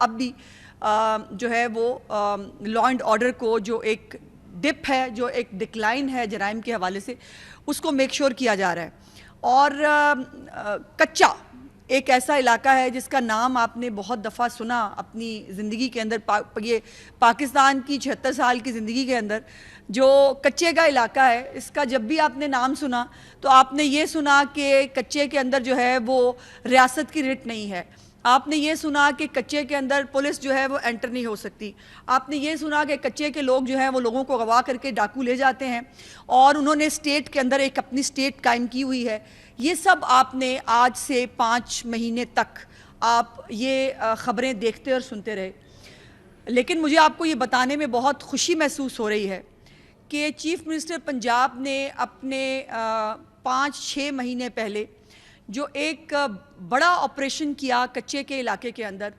اب بھی جو ہے وہ لا اینڈ آرڈر کو جو ایک ڈپ ہے، جو ایک ڈکلائن ہے جرائم کے حوالے سے، اس کو میک شور کیا جا رہا ہے۔ اور کچا ایک ایسا علاقہ ہے جس کا نام آپ نے بہت دفعہ سنا اپنی زندگی کے اندر، یہ پاکستان کی 76 سال کی زندگی کے اندر جو کچے کا علاقہ ہے، اس کا جب بھی آپ نے نام سنا تو آپ نے یہ سنا کہ کچے کے اندر جو ہے وہ ریاست کی رٹ نہیں ہے، آپ نے یہ سنا کہ کچے کے اندر پولیس جو ہے وہ انٹر نہیں ہو سکتی، آپ نے یہ سنا کہ کچے کے لوگ جو ہیں وہ لوگوں کو اغوا کر کے ڈاکو لے جاتے ہیں اور انہوں نے اسٹیٹ کے اندر ایک اپنی اسٹیٹ قائم کی ہوئی ہے۔ یہ سب آپ نے آج سے 5 مہینے تک آپ یہ خبریں دیکھتے اور سنتے رہے، لیکن مجھے آپ کو یہ بتانے میں بہت خوشی محسوس ہو رہی ہے کہ چیف منسٹر پنجاب نے اپنے 5-6 مہینے پہلے جو ایک بڑا آپریشن کیا کچے کے علاقے کے اندر،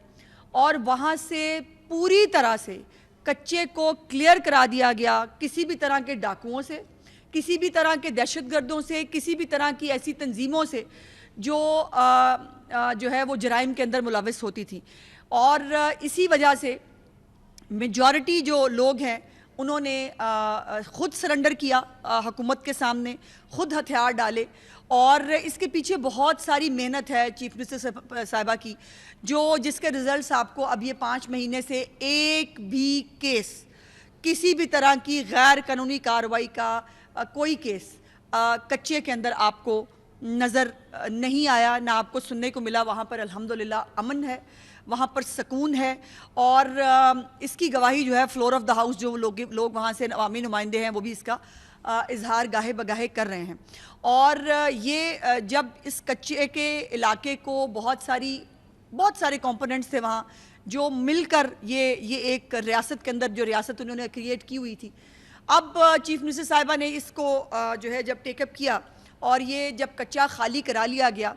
اور وہاں سے پوری طرح سے کچے کو کلیئر کرا دیا گیا کسی بھی طرح کے ڈاکوؤں سے، کسی بھی طرح کے دہشت گردوں سے، کسی بھی طرح کی ایسی تنظیموں سے جو ہے وہ جرائم کے اندر ملوث ہوتی تھی۔ اور اسی وجہ سے میجورٹی جو لوگ ہیں انہوں نے خود سرنڈر کیا حکومت کے سامنے، خود ہتھیار ڈالے، اور اس کے پیچھے بہت ساری محنت ہے چیف منسٹر صاحبہ کی، جس کے رزلٹس آپ کو اب یہ 5 مہینے سے ایک بھی کیس، کسی بھی طرح کی غیر قانونی کارروائی کا کوئی کیس کچے کے اندر آپ کو نظر نہیں آیا، نہ آپ کو سننے کو ملا۔ وہاں پر الحمدللہ امن ہے، وہاں پر سکون ہے، اور اس کی گواہی جو ہے فلور آف دا ہاؤس جو لوگ وہاں سے عوامی نمائندے ہیں وہ بھی اس کا اظہار گاہے بگاہے کر رہے ہیں۔ اور یہ جب اس کچے کے علاقے کو بہت سارے کمپوننٹس تھے وہاں جو مل کر یہ ایک ریاست کے اندر جو ریاست انہوں نے کریٹ کی ہوئی تھی، اب چیف منسٹر صاحبہ نے اس کو جو ہے جب ٹیک اپ کیا اور یہ جب کچا خالی کرا لیا گیا،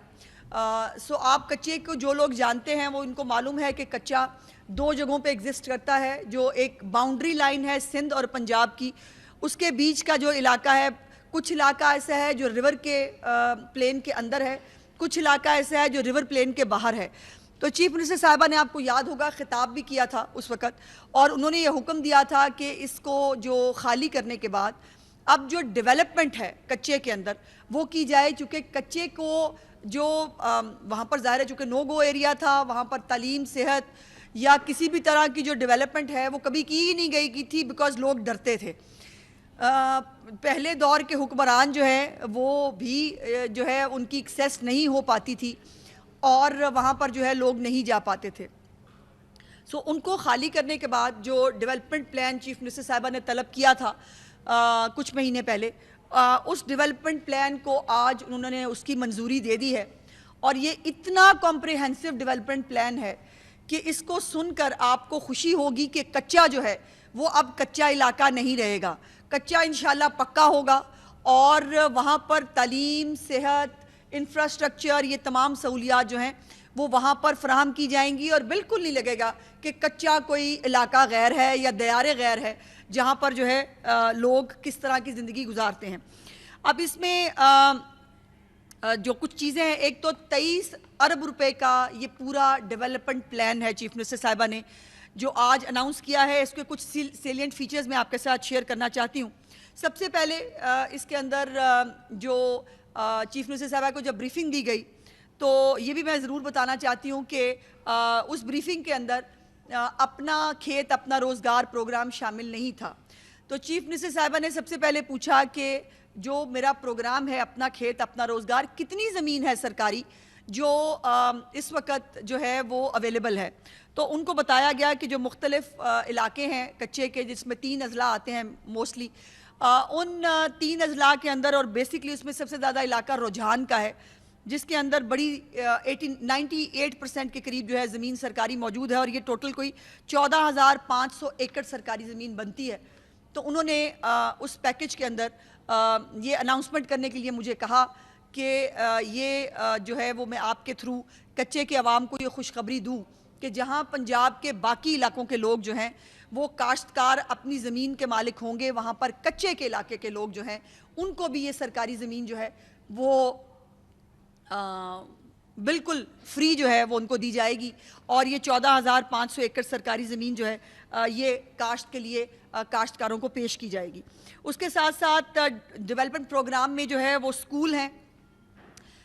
سو آپ کچے کو جو لوگ جانتے ہیں وہ ان کو معلوم ہے کہ کچا 2 جگہوں پہ ایگزسٹ کرتا ہے، جو ایک باؤنڈری لائن ہے سندھ اور پنجاب کی، اس کے بیچ کا جو علاقہ ہے، کچھ علاقہ ایسا ہے جو ریور کے پلین کے اندر ہے، کچھ علاقہ ایسا ہے جو ریور پلین کے باہر ہے۔ تو چیف منسٹر صاحبہ نے آپ کو یاد ہوگا خطاب بھی کیا تھا اس وقت، اور انہوں نے یہ حکم دیا تھا کہ اس کو جو خالی کرنے کے بعد اب جو ڈیولپمنٹ ہے کچے کے اندر وہ کی جائے، چونکہ کچے کو جو وہاں پر ظاہر ہے چونکہ نو گو ایریا تھا، وہاں پر تعلیم، صحت یا کسی بھی طرح کی جو ڈیولپمنٹ ہے وہ کبھی کی ہی نہیں گئی کی تھی، بیکاز لوگ ڈرتے تھے۔ پہلے دور کے حکمران جو ہیں وہ بھی جو ہے ان کی ایکسیس نہیں ہو پاتی تھی اور وہاں پر جو ہے لوگ نہیں جا پاتے تھے۔ سو ان کو خالی کرنے کے بعد جو ڈیولپمنٹ پلان چیف منسٹر صاحبہ نے طلب کیا تھا کچھ مہینے پہلے، اس ڈیولپمنٹ پلان کو آج انہوں نے اس کی منظوری دے دی ہے، اور یہ اتنا کمپریہنسو ڈیولپمنٹ پلان ہے کہ اس کو سن کر آپ کو خوشی ہوگی کہ کچا جو ہے وہ اب کچا علاقہ نہیں رہے گا، کچا انشاءاللہ پکا ہوگا، اور وہاں پر تعلیم، صحت، انفراسٹرکچر، یہ تمام سہولیات جو ہیں وہ وہاں پر فراہم کی جائیں گی، اور بالکل نہیں لگے گا کہ کچا کوئی علاقہ غیر ہے یا دیار غیر ہے جہاں پر جو ہے لوگ کس طرح کی زندگی گزارتے ہیں۔ اب اس میں جو کچھ چیزیں ہیں، ایک تو 23 ارب روپے کا یہ پورا ڈیولپمنٹ پلان ہے چیف منسٹر صاحبہ نے جو آج اناؤنس کیا ہے، اس کے کچھ سیلینٹ فیچرز میں آپ کے ساتھ شیئر کرنا چاہتی ہوں۔ سب سے پہلے اس کے اندر جو چیف منسٹر صاحبہ کو جب بریفنگ دی گئی تو یہ بھی میں ضرور بتانا چاہتی ہوں کہ اس بریفنگ کے اندر اپنا کھیت اپنا روزگار پروگرام شامل نہیں تھا۔ تو چیف منسٹر صاحبہ نے سب سے پہلے پوچھا کہ جو میرا پروگرام ہے اپنا کھیت اپنا روزگار، کتنی زمین ہے سرکاری جو اس وقت جو ہے وہ اویلیبل ہے۔ تو ان کو بتایا گیا کہ جو مختلف علاقے ہیں کچے کے، جس میں 3 اضلاع آتے ہیں موسٹلی، ان 3 اضلاع کے اندر، اور بیسکلی اس میں سب سے زیادہ علاقہ رجحان کا ہے جس کے اندر بڑی 98% کے قریب جو ہے زمین سرکاری موجود ہے، اور یہ ٹوٹل کوئی 14,500 ایکڑ سرکاری زمین بنتی ہے۔ تو انہوں نے اس پیکج کے اندر یہ اناؤنسمنٹ کرنے کے لیے مجھے کہا کہ یہ جو ہے وہ میں آپ کے تھرو کچے کے عوام کو یہ خوشخبری دوں کہ جہاں پنجاب کے باقی علاقوں کے لوگ جو ہیں وہ کاشتکار اپنی زمین کے مالک ہوں گے، وہاں پر کچے کے علاقے کے لوگ جو ہیں ان کو بھی یہ سرکاری زمین جو ہے وہ بالکل فری جو ہے وہ ان کو دی جائے گی، اور یہ 14,500 ایکڑ سرکاری زمین جو ہے یہ کاشت کے لیے کاشتکاروں کو پیش کی جائے گی۔ اس کے ساتھ ساتھ ڈیولپمنٹ پروگرام میں جو ہے وہ سکول ہیں،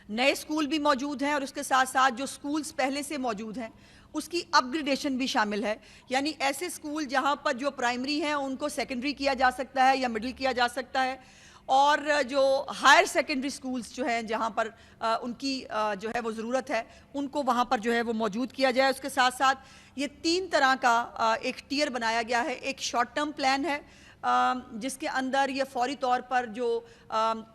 نئے سکول بھی موجود ہیں، اور اس کے ساتھ ساتھ جو سکولز پہلے سے موجود ہیں اس کی اپ گریڈیشن بھی شامل ہے، یعنی ایسے سکول جہاں پر جو پرائمری ہیں ان کو سیکنڈری کیا جا سکتا ہے یا مڈل کیا جا سکتا ہے، اور جو ہائر سیکنڈری سکولز جو ہیں جہاں پر ان کی جو ہے وہ ضرورت ہے ان کو وہاں پر جو ہے وہ موجود کیا جائے۔ اس کے ساتھ ساتھ یہ 3 طرح کا ایک ٹیئر بنایا گیا ہے۔ ایک شارٹ ٹرم پلان ہے جس کے اندر یہ فوری طور پر جو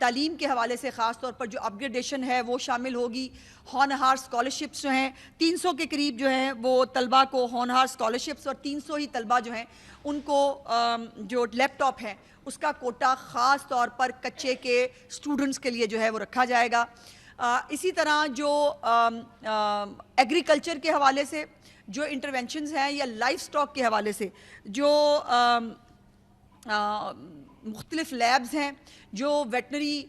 تعلیم کے حوالے سے خاص طور پر جو اپ گریڈیشن ہے وہ شامل ہوگی۔ ہونہار اسکالرشپس جو ہیں 300 کے قریب جو ہیں وہ طلبہ کو ہونہار اسکالرشپس، اور 300 ہی طلبہ جو ہیں ان کو جو لیپ ٹاپ ہیں اس کا کوٹا خاص طور پر کچے کے اسٹوڈنٹس کے لیے جو ہے وہ رکھا جائے گا۔ اسی طرح جو ایگریکلچر کے حوالے سے جو انٹرونشنز ہیں یا لائف سٹاک کے حوالے سے جو مختلف لیبز ہیں، جو ویٹنری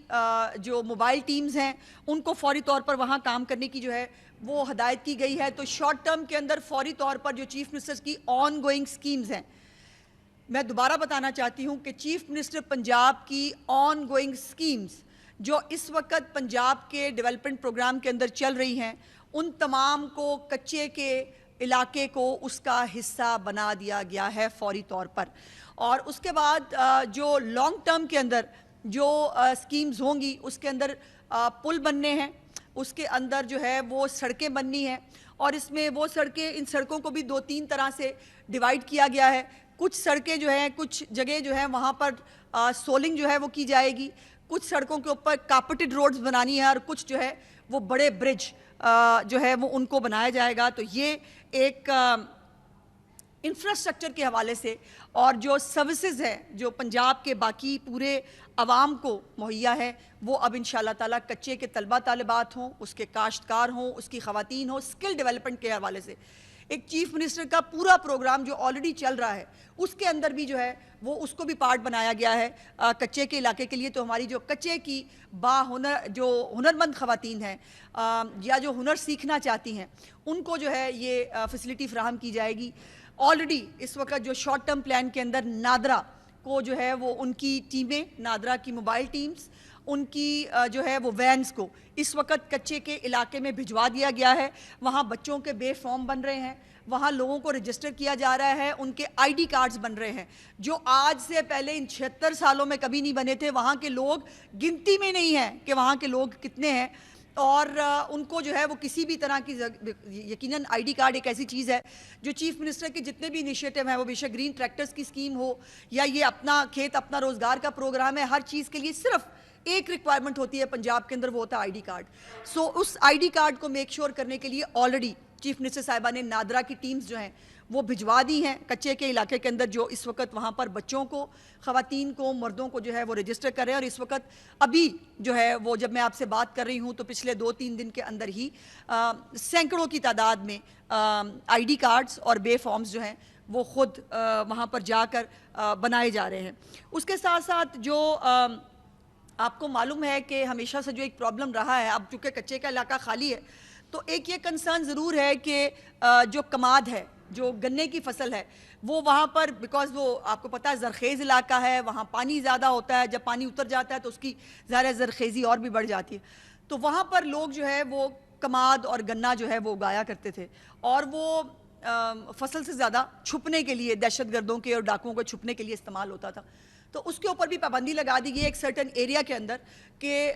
جو موبائل ٹیمز ہیں ان کو فوری طور پر وہاں کام کرنے کی جو ہے وہ ہدایت کی گئی ہے۔ تو شارٹ ٹرم کے اندر فوری طور پر جو چیف منسٹر کی آن گوئنگ سکیمز ہیں، میں دوبارہ بتانا چاہتی ہوں کہ چیف منسٹر پنجاب کی آن گوئنگ سکیمز جو اس وقت پنجاب کے ڈیولپمنٹ پروگرام کے اندر چل رہی ہیں ان تمام کو کچے کے علاقے کو اس کا حصہ بنا دیا گیا ہے فوری طور پر۔ اور اس کے بعد جو لانگ ٹرم کے اندر جو سکیمز ہوں گی اس کے اندر پل بننے ہیں، اس کے اندر جو ہے وہ سڑکیں بننی ہیں، اور اس میں وہ سڑکیں، ان سڑکوں کو بھی 2-3 طرح سے ڈیوائیڈ کیا گیا ہے۔ کچھ سڑکیں جو ہیں کچھ جگہ جو ہے وہاں پر سولنگ جو ہے وہ کی جائے گی، کچھ سڑکوں کے اوپر کارپیٹڈ روڈز بنانی ہے، اور کچھ جو ہے وہ بڑے برج جو ہے وہ ان کو بنایا جائے گا۔ تو یہ ایک انفراسٹرکچر کے حوالے سے اور جو سروسز ہے جو پنجاب کے باقی پورے عوام کو مہیا ہے وہ اب انشاءاللہ تعالیٰ کچے کے طلبہ طالبات ہوں، اس کے کاشتکار ہوں، اس کی خواتین ہوں، سکل ڈیولپمنٹ کے حوالے سے ایک چیف منسٹر کا پورا پروگرام جو آلریڈی چل رہا ہے اس کے اندر بھی جو ہے وہ اس کو بھی پارٹ بنایا گیا ہے کچے کے علاقے کے لیے۔ تو ہماری جو کچے کی ہنر جو ہنرمند خواتین ہیں یا جو ہنر سیکھنا چاہتی ہیں ان کو جو ہے یہ فیسلٹی فراہم کی جائے گی۔ آلریڈی اس وقت جو شارٹ ٹرم پلان کے اندر نادرا کو جو ہے وہ ان کی ٹیمیں، نادرا کی موبائل ٹیمز، ان کی جو ہے وہ وینز کو اس وقت کچے کے علاقے میں بھجوا دیا گیا ہے۔ وہاں بچوں کے بے فارم بن رہے ہیں، وہاں لوگوں کو رجسٹر کیا جا رہا ہے، ان کے آئی ڈی کارڈز بن رہے ہیں جو آج سے پہلے ان 76 سالوں میں کبھی نہیں بنے تھے۔ وہاں کے لوگ گنتی میں نہیں ہیں کہ وہاں کے لوگ کتنے ہیں، اور ان کو جو ہے وہ کسی بھی طرح کی یقیناً آئی ڈی کارڈ ایک ایسی چیز ہے جو چیف منسٹر کے جتنے بھی انیشیٹو ہیں وہ بے شک گرین ٹریکٹرز کی سکیم ہو یا یہ اپنا کھیت اپنا روزگار کا پروگرام ہے، ہر چیز کے لیے صرف ایک ریکوائرمنٹ ہوتی ہے پنجاب کے اندر، وہ ہوتا ہے آئی ڈی کارڈ۔ سو اس آئی ڈی کارڈ کو میک شور کرنے کے لیے آلریڈی چیف منسٹر صاحبہ نے نادرا کی ٹیمز جو ہیں وہ بھجوا دی ہیں کچے کے علاقے کے اندر، جو اس وقت وہاں پر بچوں کو، خواتین کو، مردوں کو جو ہے وہ رجسٹر کر رہے ہیں۔ اور اس وقت ابھی جو ہے وہ جب میں آپ سے بات کر رہی ہوں تو پچھلے 2-3 دن کے اندر ہی سینکڑوں کی تعداد میں آئی ڈی کارڈز اور بے فارمز جو ہیں وہ خود وہاں پر جا کر بنائے جا رہے ہیں۔ اس کے ساتھ ساتھ جو آپ کو معلوم ہے کہ ہمیشہ سے جو ایک پرابلم رہا ہے، اب چونکہ کچے کا علاقہ خالی ہے تو ایک یہ کنسرن ضرور ہے کہ جو کماد ہے، جو گنے کی فصل ہے، وہ وہاں پر بیکاز وہ آپ کو پتہ ہے زرخیز علاقہ ہے، وہاں پانی زیادہ ہوتا ہے، جب پانی اتر جاتا ہے تو اس کی ظاہر زرخیزی اور بھی بڑھ جاتی ہے، تو وہاں پر لوگ جو ہے وہ کماد اور گنا جو ہے وہ اگایا کرتے تھے، اور وہ فصل سے زیادہ چھپنے کے لیے، دہشت گردوں کے اور ڈاکوؤں کو چھپنے کے لیے استعمال ہوتا تھا۔ تو اس کے اوپر بھی پابندی لگا دی گئی ایک سرٹن ایریا کے اندر کہ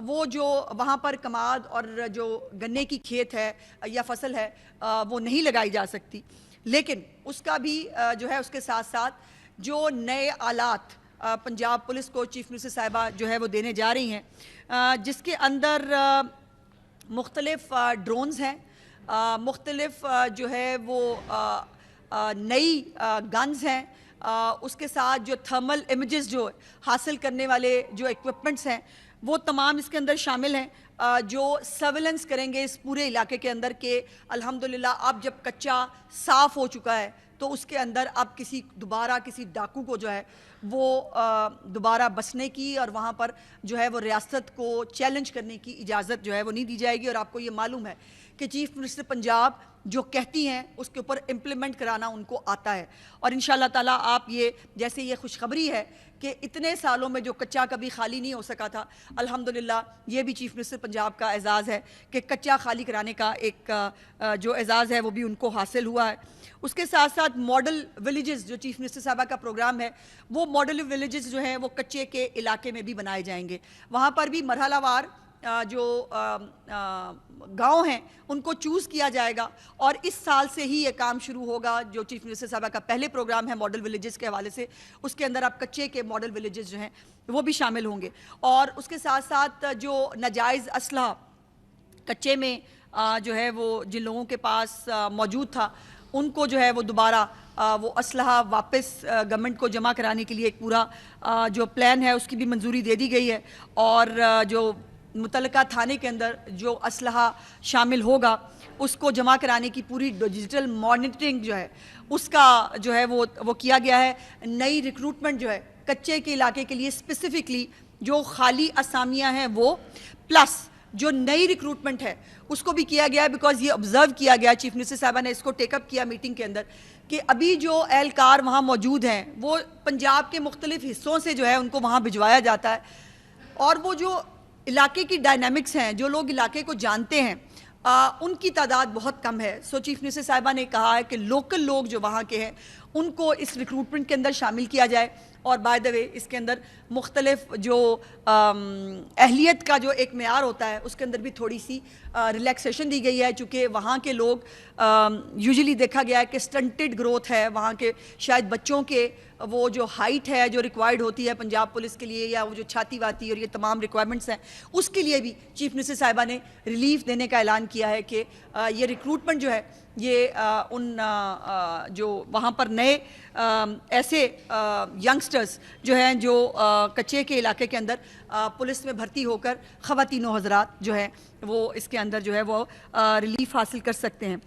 وہ جو وہاں پر کماد اور جو گنے کی کھیت ہے یا فصل ہے وہ نہیں لگائی جا سکتی۔ لیکن اس کا بھی جو ہے اس کے ساتھ ساتھ جو نئے آلات پنجاب پولیس کو چیف منسٹر صاحبہ جو ہے وہ دینے جا رہی ہیں، جس کے اندر مختلف ڈرونز ہیں، مختلف جو ہے وہ نئی گنز ہیں، اس کے ساتھ جو تھرمل امیجز جو حاصل کرنے والے جو ایکوپمنٹس ہیں وہ تمام اس کے اندر شامل ہیں، جو سرویلنس کریں گے اس پورے علاقے کے اندر کہ الحمدللہ اب جب کچا صاف ہو چکا ہے تو اس کے اندر اب دوبارہ کسی ڈاکو کو جو ہے وہ دوبارہ بسنے کی اور وہاں پر جو ہے وہ ریاست کو چیلنج کرنے کی اجازت جو ہے وہ نہیں دی جائے گی. اور آپ کو یہ معلوم ہے کہ چیف منسٹر پنجاب جو کہتی ہیں اس کے اوپر امپلیمنٹ کرانا ان کو آتا ہے. اور انشاءاللہ تعالیٰ آپ جیسے یہ خوشخبری ہے کہ اتنے سالوں میں جو کچا کبھی خالی نہیں ہو سکا تھا, الحمدللہ یہ بھی چیف منسٹر پنجاب کا اعزاز ہے کہ کچا خالی کرانے کا ایک جو اعزاز ہے وہ بھی ان کو حاصل ہوا ہے. اس کے ساتھ ساتھ ماڈل ولیجز جو چیف منسٹر صاحبہ کا پروگرام ہے, وہ ماڈل ولیجز جو ہیں وہ کچے کے علاقے میں بھی بنائے جائیں گے. وہاں پر بھی مرحلہ وار جو گاؤں ہیں ان کو چوز کیا جائے گا, اور اس سال سے ہی یہ کام شروع ہوگا. جو چیف منسٹر صاحبہ کا پہلے پروگرام ہے ماڈل ولیجز کے حوالے سے, اس کے اندر اب کچے کے ماڈل ولیجز جو ہیں وہ بھی شامل ہوں گے. اور اس کے ساتھ ساتھ جو ناجائز اسلحہ کچے میں جو ہے وہ جن لوگوں کے پاس موجود تھا, ان کو جو ہے وہ دوبارہ وہ اسلحہ واپس گورنمنٹ کو جمع کرانے کے لیے ایک پورا جو پلان ہے اس کی بھی منظوری دے دی گئی ہے. اور جو متعلقہ تھانے کے اندر جو اسلحہ شامل ہوگا اس کو جمع کرانے کی پوری ڈیجیٹل مانیٹرنگ جو ہے اس کا جو ہے وہ کیا گیا ہے. نئی ریکروٹمنٹ جو ہے کچے کے علاقے کے لیے اسپیسیفکلی جو خالی اسامیاں ہیں وہ پلس جو نئی ریکروٹمنٹ ہے اس کو بھی کیا گیا ہے, بیکاز یہ آبزرو کیا گیا, چیف منسٹر صاحبہ نے اس کو ٹیک اپ کیا میٹنگ کے اندر, کہ ابھی جو اہلکار وہاں موجود ہیں وہ پنجاب کے مختلف حصوں سے جو ہے ان کو وہاں بھجوایا جاتا ہے, اور وہ جو علاقے کی ڈائنامکس ہیں, جو لوگ علاقے کو جانتے ہیں, ان کی تعداد بہت کم ہے. سو چیف منسٹر صاحبہ نے کہا ہے کہ لوکل لوگ جو وہاں کے ہیں ان کو اس ریکروٹمنٹ کے اندر شامل کیا جائے. اور بائی دا وے اس کے اندر مختلف جو اہلیت کا جو ایک معیار ہوتا ہے اس کے اندر بھی تھوڑی سی ریلیکسیشن دی گئی ہے, چونکہ وہاں کے لوگ یوزلی دیکھا گیا ہے کہ سٹنٹڈ گروتھ ہے وہاں کے, شاید بچوں کے وہ جو ہائٹ ہے جو ریکوائرڈ ہوتی ہے پنجاب پولیس کے لیے, یا وہ جو چھاتی واتی اور یہ تمام ریکوائرمنٹس ہیں, اس کے لیے بھی چیف منسٹر صاحبہ نے ریلیف دینے کا اعلان کیا ہے کہ یہ ریکروٹمنٹ جو ہے یہ ان جو وہاں پر نئے ایسے ینگسٹرز جو ہیں جو کچے کے علاقے کے اندر پولیس میں بھرتی ہو کر خواتین و حضرات جو ہیں وہ اس کے اندر جو ہے وہ ریلیف حاصل کر سکتے ہیں.